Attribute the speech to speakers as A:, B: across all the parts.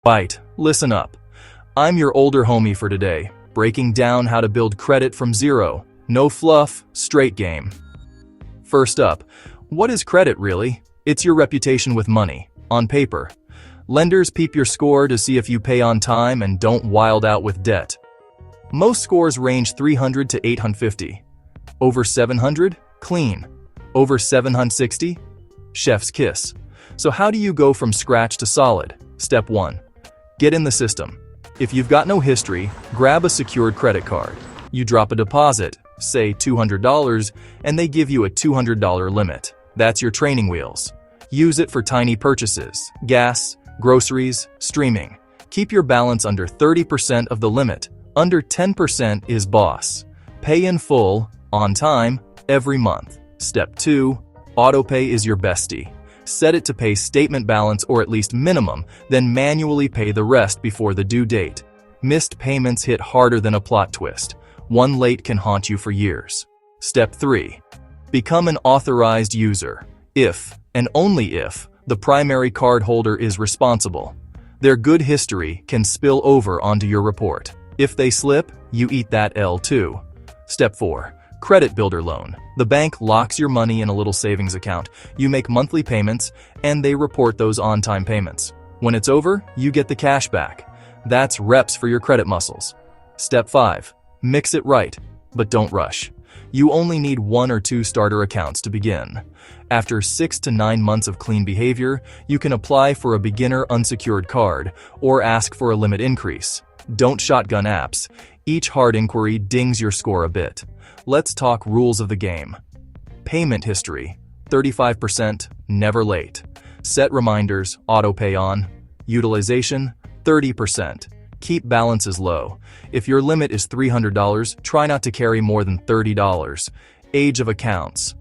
A: Right, listen up. I'm your older homie for today, breaking down how to build credit from zero. No fluff, straight game. First up, what is credit really? It's your reputation with money, on paper. Lenders peep your score to see if you pay on time and don't wild out with debt. Most scores range 300 to 850. Over 700? Clean. Over 760? Chef's kiss. So how do you go from scratch to solid? Step 1. Get in the system. If you've got no history, grab a secured credit card. You drop a deposit, say $200, and they give you a $200 limit. That's your training wheels. Use it for tiny purchases, gas, groceries, streaming. Keep your balance under 30% of the limit. Under 10% is boss. Pay in full, on time, every month. Step 2. Autopay is your bestie. Set it to pay statement balance or at least minimum, then manually pay the rest before the due date. Missed payments hit harder than a plot twist. One late can haunt you for years. Step 3. Become an authorized user. If, and only if, the primary card holder is responsible. Their good history can spill over onto your report. If they slip, you eat that L too. Step 4. Credit builder loan. The bank locks your money in a little savings account. You make monthly payments, and they report those on-time payments. When it's over, you get the cash back. That's reps for your credit muscles. Step 5. Mix it right, but don't rush. You only need 1 or 2 starter accounts to begin. After 6 to 9 months of clean behavior, you can apply for a beginner unsecured card or ask for a limit increase. Don't shotgun apps. Each hard inquiry dings your score a bit. Let's talk rules of the game. Payment history, 35%, never late. Set reminders, auto pay on. Utilization, 30%. Keep balances low. If your limit is $300, try not to carry more than $30. Age of accounts.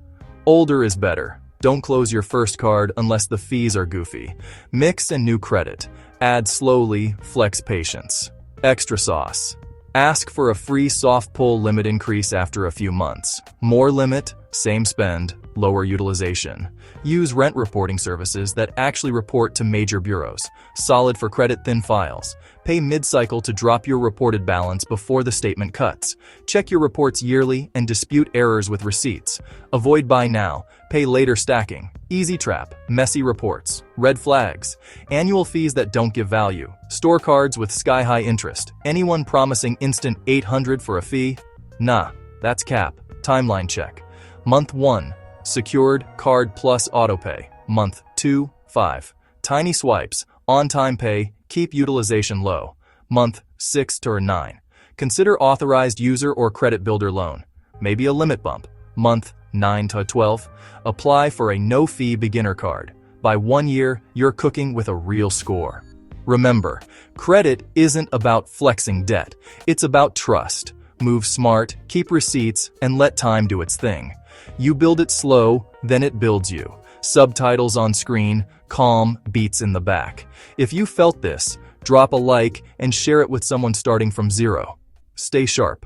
A: Older is better. Don't close your first card unless the fees are goofy. Mix and new credit. Add slowly, flex patience. Extra sauce. Ask for a free soft pull limit increase after a few months. More limit, same spend, lower utilization. Use rent reporting services that actually report to major bureaus. Solid for credit, thin files. Pay mid-cycle to drop your reported balance before the statement cuts. Check your reports yearly and dispute errors with receipts. Avoid buy now, pay later stacking. Easy trap, messy reports, red flags, annual fees that don't give value, store cards with sky-high interest. Anyone promising instant 800 for a fee? Nah, that's cap. Timeline check. Month 1, secured card plus autopay. Month 2, 5. Tiny swipes, on-time pay, keep utilization low. Month 6 to 9. Consider authorized user or credit builder loan. Maybe a limit bump. Month 9 to 12. Apply for a no-fee beginner card. By 1 year, you're cooking with a real score. Remember, credit isn't about flexing debt. It's about trust. Move smart, keep receipts, and let time do its thing. You build it slow, then it builds you. Subtitles on screen, calm beats in the back. If you felt this, drop a like and share it with someone starting from zero. Stay sharp.